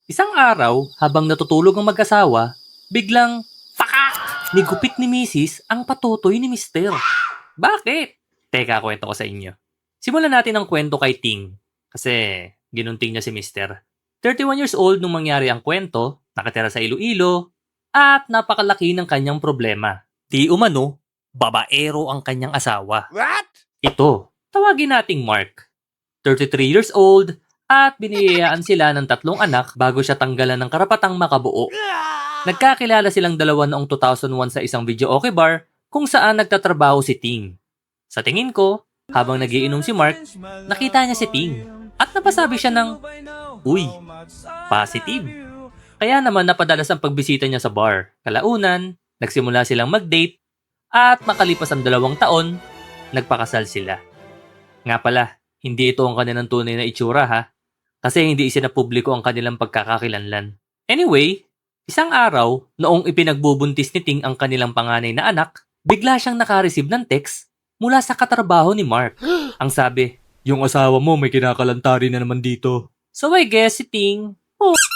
Isang araw, habang natutulog ang mag-asawa, biglang pakak! Nigupit ni Mrs. ang patutoy ni Mister. Bakit? Teka, kwento ko sa inyo. Simulan natin ang kwento kay Ting. Kasi ginunting niya si Mister. 31 years old nung mangyari ang kwento, nakatira sa Iloilo, at napakalaki ng kanyang problema. Di umano, babaero ang kanyang asawa. What? Ito, tawagin nating Mark. 33 years old, at biniyayaan sila ng 3 anak bago siya tanggalan ng karapatang makabuo. Nagkakilala silang dalawa noong 2001 sa isang video okay bar kung saan nagtatrabaho si Ting. Sa tingin ko, habang nagiinom si Mark, nakita niya si Ting at napasabi siya ng, "Uy, positive." Kaya naman napadalas ang pagbisita niya sa bar. Kalaunan, nagsimula silang mag-date at makalipas ang 2 taon, nagpakasal sila. Nga pala, hindi ito ang kanilang tunay na itsura ha. Kasi hindi isinapubliko ang kanilang pagkakakilanlan. Anyway, isang araw, noong ipinagbubuntis ni Ting ang kanilang panganay na anak, bigla siyang nakareceive ng text mula sa katrabaho ni Mark. Ang sabi, "Yung asawa mo may kinakalantari na naman dito." So I guess si Ting,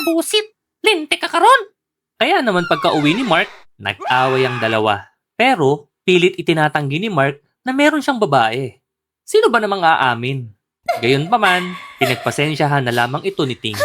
busit, linte ka karon. Kaya naman pagka-uwi ni Mark, nag-away ang dalawa. Pero pilit itinatanggi ni Mark na meron siyang babae. Sino ba namang aamin? Gayunpaman, pinagpasensyahan na lamang ito ni Ting.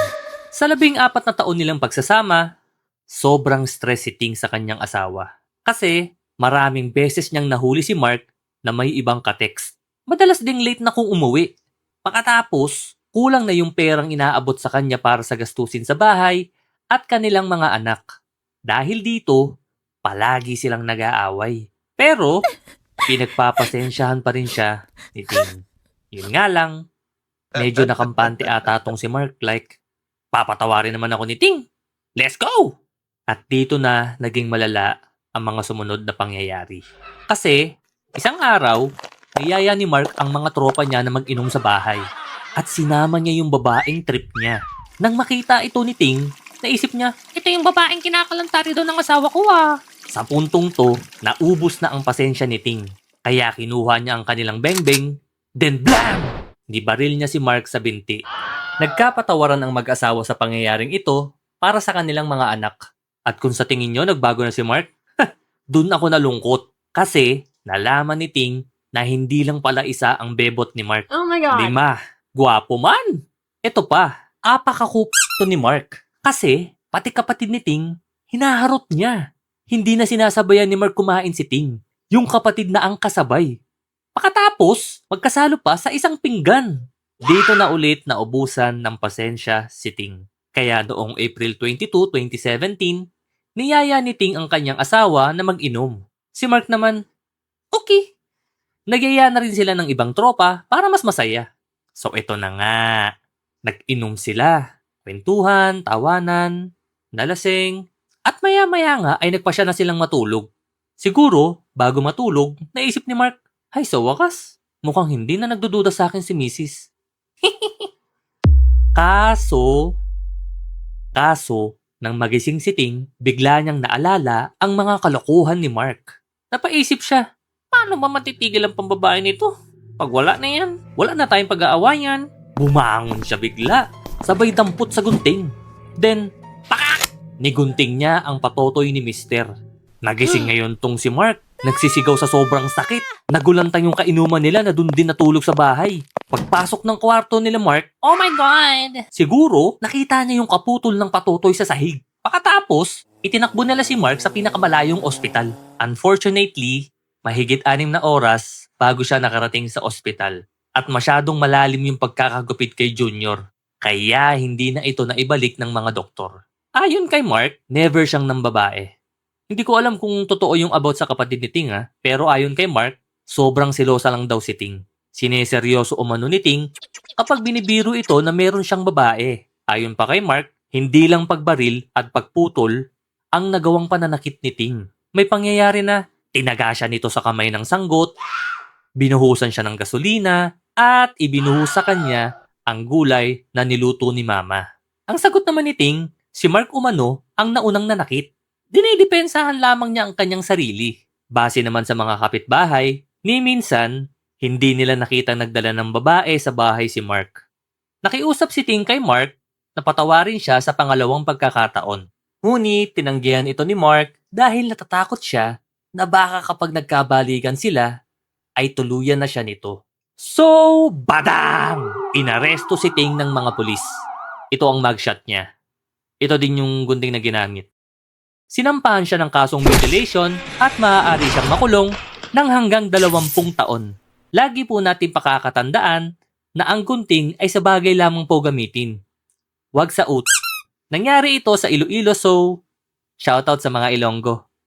Sa 14 na taon nilang pagsasama, sobrang stress si Ting sa kanyang asawa. Kasi maraming beses niyang nahuli si Mark na may ibang ka-text. Madalas ding late na kung umuwi. Pagkatapos, kulang na yung perang inaabot sa kanya para sa gastusin sa bahay at kanilang mga anak. Dahil dito, palagi silang nag-aaway. Pero, pinagpapasensyahan pa rin siya ni Ting. Yun nga lang, medyo nakampante ata tong si Mark like, papatawarin naman ako ni Ting. Let's go! At dito na naging malala ang mga sumunod na pangyayari. Kasi, isang araw, niyaya ni Mark ang mga tropa niya na mag-inom sa bahay. At sinama niya yung babaeng trip niya. Nang makita ito ni Ting, naisip niya, ito yung babaeng kinakalantari doon ng asawa ko ah. Sa puntong to, naubos na ang pasensya ni Ting. Kaya kinuha niya ang kanilang bengbeng, then blam! Nibaril niya si Mark sa binti. Nagkapatawaran ang mag-asawa sa pangyayaring ito para sa kanilang mga anak. At kung sa tingin nyo nagbago na si Mark, dun ako nalungkot. Kasi nalaman ni Ting na hindi lang pala isa ang bebot ni Mark. Oh my God. 5, gwapo man! Ito pa, apakakup***to ni Mark. Kasi pati kapatid ni Ting, hinaharot niya. Hindi na sinasabayan ni Mark kumain si Ting. Yung kapatid na ang kasabay. Pagkatapos, magkasalo pa sa isang pinggan. Dito na ulit naubusan ng pasensya si Ting. Kaya noong April 22, 2017, niyaya ni Ting ang kanyang asawa na mag-inom. Si Mark naman, okay. Nagyaya na rin sila ng ibang tropa para mas masaya. So ito na nga. Nag-inom sila. Kwentuhan, tawanan, nalasing, at maya-maya nga ay nagpasya na silang matulog. Siguro, bago matulog, naisip ni Mark, ay sa wakas, mukhang hindi na nagdududa sa akin si Mrs. Kaso, nang magising si Ting, bigla niyang naalala ang mga kalokohan ni Mark. Napaisip siya, paano ba matitigil ang pambabae nito? Pag wala na yan, wala na tayong pag-aawayan. Bumangon siya bigla, sabay dampot sa gunting. Then, pakak! Nigunting niya ang patotoy ni Mister. Nagising ngayon tong si Mark. Nagsisigaw sa sobrang sakit. Nagulantang yung kainuman nila na dun din natulog sa bahay. Pagpasok ng kwarto nila Mark, oh my God! Siguro, nakita niya yung kaputol ng patotoy sa sahig. Pagkatapos, itinakbo nila si Mark sa pinakamalayong ospital. Unfortunately, mahigit 6 na oras bago siya nakarating sa ospital. At masyadong malalim yung pagkakagupit kay Junior. Kaya hindi na ito naibalik ng mga doktor. Ayon kay Mark, never siyang nambabae. Hindi ko alam kung totoo yung about sa kapatid ni Ting pero ayon kay Mark, sobrang selosa lang daw si Ting. Sineseryoso umano ni Ting kapag binibiro ito na meron siyang babae. Ayon pa kay Mark, hindi lang pagbaril at pagputol ang nagawang pananakit ni Ting. May pangyayari na tinaga siya nito sa kamay ng sanggot, binuhusan siya ng gasolina, at ibinuhos sa kanya ang gulay na niluto ni Mama. Ang sagot naman ni Ting, si Mark umano ang naunang nanakit. Dinidepensahan lamang niya ang kanyang sarili. Base naman sa mga kapitbahay, ni minsan, hindi nila nakitang nagdala ng babae sa bahay si Mark. Nakiusap si Ting kay Mark napatawarin siya sa pangalawang pagkakataon. Ngunit tinanggihan ito ni Mark dahil natatakot siya na baka kapag nagkabalikan sila, ay tuluyan na siya nito. So, badang! Inaresto si Ting ng mga pulis. Ito ang mugshot niya. Ito din yung gunting na ginamit. Sinampahan siya ng kasong mutilation at maaari siyang makulong ng hanggang 20 taon. Lagi po natin pakakatandaan na ang gunting ay sa bagay lamang po gamitin. Huwag sa nangyari ito sa Iloilo, so shoutout sa mga Ilonggo.